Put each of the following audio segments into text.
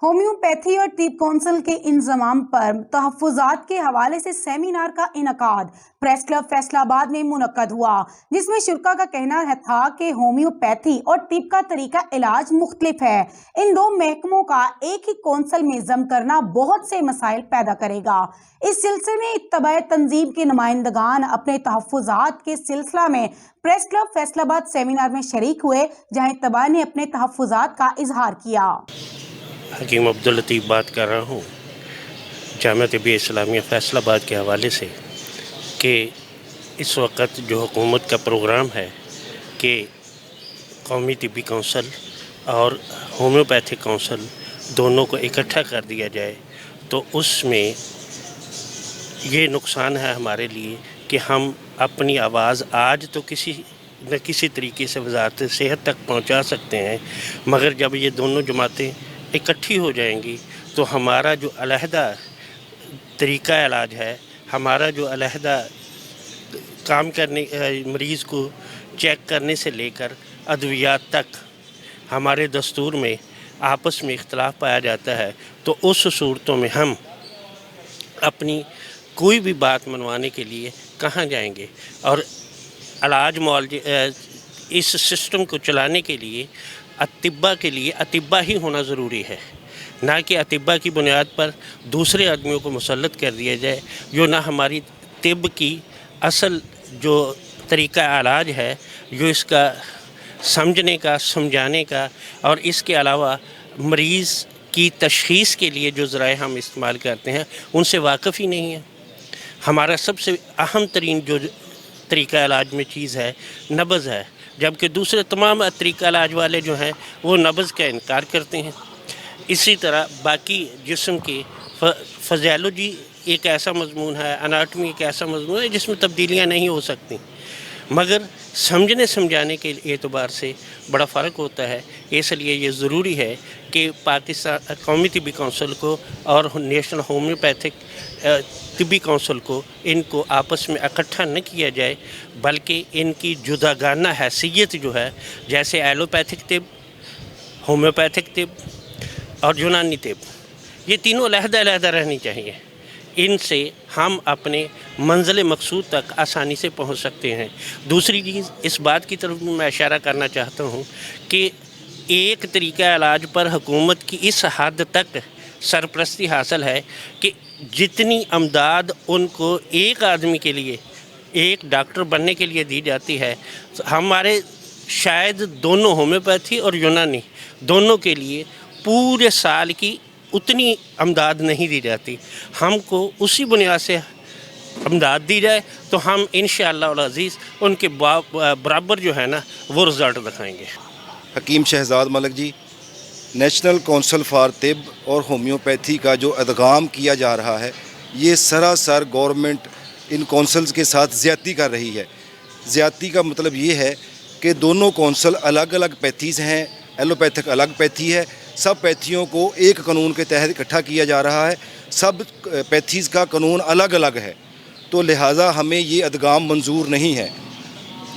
Homeopathy اور طب council کے انضمام پر تحفظات کے حوالے سے سیمینار کا انعقاد پریس کلب فیصل آباد میں منعقد ہوا، جس میں شرکاء کا کہنا تھا کہ ہومیوپیتھی اور طب کا طریقہ علاج مختلف ہے۔ ان دو محکموں کا ایک ہی کونسل میں ضم کرنا بہت سے مسائل پیدا کرے گا۔ اس سلسلے میں اتباع تنظیم کے نمائندگان اپنے تحفظات کے سلسلہ میں پریس کلب فیصل آباد سیمینار میں شریک ہوئے، جہاں اتباع نے اپنے تحفظات کا اظہار کیا۔ حکیم عبداللطیف بات کر رہا ہوں جامعہ طبیہ اسلامیہ فیصل آباد کے حوالے سے کہ اس وقت جو حکومت کا پروگرام ہے کہ قومی طبی کونسل اور ہومیوپیتھک کونسل دونوں کو اکٹھا کر دیا جائے، تو اس میں یہ نقصان ہے ہمارے لیے کہ ہم اپنی آواز آج تو کسی نہ کسی طریقے سے وزارت صحت تک پہنچا سکتے ہیں، مگر جب یہ دونوں جماعتیں اکٹھی ہو جائیں گی تو ہمارا جو علیحدہ طریقہ علاج ہے، ہمارا جو علیحدہ کام کرنے مریض کو چیک کرنے سے لے کر ادویات تک ہمارے دستور میں آپس میں اختلاف پایا جاتا ہے، تو اس صورتوں میں ہم اپنی کوئی بھی بات منوانے کے لیے کہاں جائیں گے؟ اور علاج معالجے اس سسٹم کو چلانے کے لیے اطباء کے لیے اطباء ہی ہونا ضروری ہے، نہ کہ اطباء کی بنیاد پر دوسرے آدمیوں کو مسلط کر دیا جائے جو نہ ہماری طب کی اصل جو طریقہ علاج ہے، جو اس کا سمجھنے کا سمجھانے کا اور اس کے علاوہ مریض کی تشخیص کے لیے جو ذرائع ہم استعمال کرتے ہیں ان سے واقف ہی نہیں ہے۔ ہمارا سب سے اہم ترین جو طریقہ علاج میں چیز ہے نبض ہے، جبکہ دوسرے تمام طریقہ علاج والے جو ہیں وہ نبض کا انکار کرتے ہیں۔ اسی طرح باقی جسم کی فزیالوجی ایک ایسا مضمون ہے، اناٹمی ایک ایسا مضمون ہے جس میں تبدیلیاں نہیں ہو سکتی، مگر سمجھنے سمجھانے کے اعتبار سے بڑا فرق ہوتا ہے۔ اس لیے یہ ضروری ہے کہ پاکستان قومی طبی کونسل کو اور نیشنل ہومیوپیتھک طبی کونسل کو ان کو آپس میں اکٹھا نہ کیا جائے، بلکہ ان کی جداگانہ حیثیت جو ہے، جیسے ایلوپیتھک طب، ہومیوپیتھک طب اور یونانی طب، یہ تینوں علیحدہ علیحدہ رہنی چاہیے۔ ان سے ہم اپنے منزل مقصود تک آسانی سے پہنچ سکتے ہیں۔ دوسری چیز اس بات کی طرف میں اشارہ کرنا چاہتا ہوں کہ ایک طریقہ علاج پر حکومت کی اس حد تک سرپرستی حاصل ہے کہ جتنی امداد ان کو ایک آدمی کے لیے، ایک ڈاکٹر بننے کے لیے دی جاتی ہے، ہمارے شاید دونوں ہومیوپیتھی اور یونانی دونوں کے لیے پورے سال کی اتنی امداد نہیں دی جاتی۔ ہم کو اسی بنیاد سے امداد دی جائے تو ہم انشاءاللہ العزیز ان کے برابر جو ہے نا وہ رزلٹ دکھائیں گے۔ حکیم شہزاد ملک جی، نیشنل کونسل فار طب اور ہومیوپیتھی کا جو ادغام کیا جا رہا ہے، یہ سراسر گورنمنٹ ان کونسلز کے ساتھ زیادتی کر رہی ہے۔ زیادتی کا مطلب یہ ہے کہ دونوں کونسل الگ الگ پیتھیز ہیں، ایلوپیتھک الگ پیتھی ہے، سب پیتھیوں کو ایک قانون کے تحت اکٹھا کیا جا رہا ہے، سب پیتھیز کا قانون الگ الگ ہے، تو لہٰذا ہمیں یہ ادغام منظور نہیں ہے۔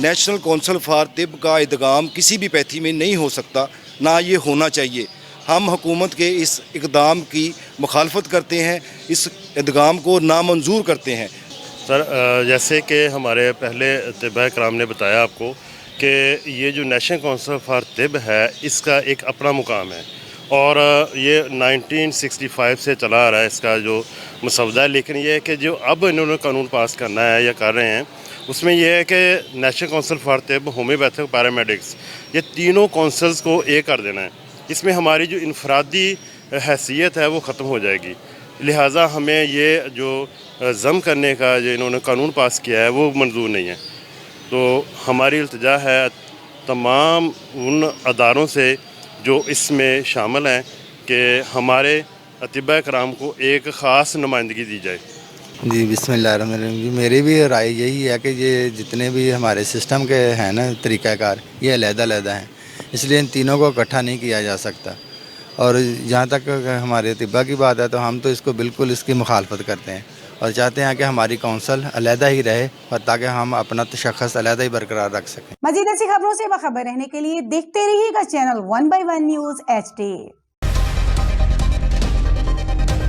نیشنل کونسل فار طب کا ادغام کسی بھی پیتھی میں نہیں ہو سکتا، نہ یہ ہونا چاہیے۔ ہم حکومت کے اس اقدام کی مخالفت کرتے ہیں، اس ادغام کو نامنظور کرتے ہیں۔ سر، جیسے کہ ہمارے پہلے طباء کرام نے بتایا آپ کو کہ یہ جو نیشنل کونسل فار طب ہے اس کا ایک اپنا مقام ہے، اور یہ 1965 سے چلا آ رہا ہے اس کا جو مسودہ ہے، لیکن یہ ہے کہ جو اب انہوں نے قانون پاس کرنا ہے یا کر رہے ہیں اس میں یہ ہے کہ نیشنل کونسل فار طب، ہومیوپیتھک، پیرامیڈکس، یہ تینوں کونسلز کو ایک کر دینا ہے۔ اس میں ہماری جو انفرادی حیثیت ہے وہ ختم ہو جائے گی، لہٰذا ہمیں یہ جو ضم کرنے کا جو انہوں نے قانون پاس کیا ہے وہ منظور نہیں ہے۔ تو ہماری التجا ہے تمام ان اداروں سے جو اس میں شامل ہیں کہ ہمارے اطباء کرام کو ایک خاص نمائندگی دی جائے۔ جی بسم اللہ الرحمن الرحیم۔ جی میری بھی رائے یہی ہے کہ یہ جتنے بھی ہمارے سسٹم کے ہیں نا طریقہ کار، یہ علیحدہ علیحدہ ہیں، اس لیے ان تینوں کو اکٹھا نہیں کیا جا سکتا۔ اور جہاں تک ہمارے طباء کی بات ہے تو ہم تو اس کو بالکل اس کی مخالفت کرتے ہیں اور چاہتے ہیں کہ ہماری کونسل علیحدہ ہی رہے، اور تاکہ ہم اپنا تشخص علیحدہ ہی برقرار رکھ سکیں۔ مزید ایسی خبروں سے باخبر رہنے کے لیے دیکھتے رہیے گا چینل 1/1 نیوز HD۔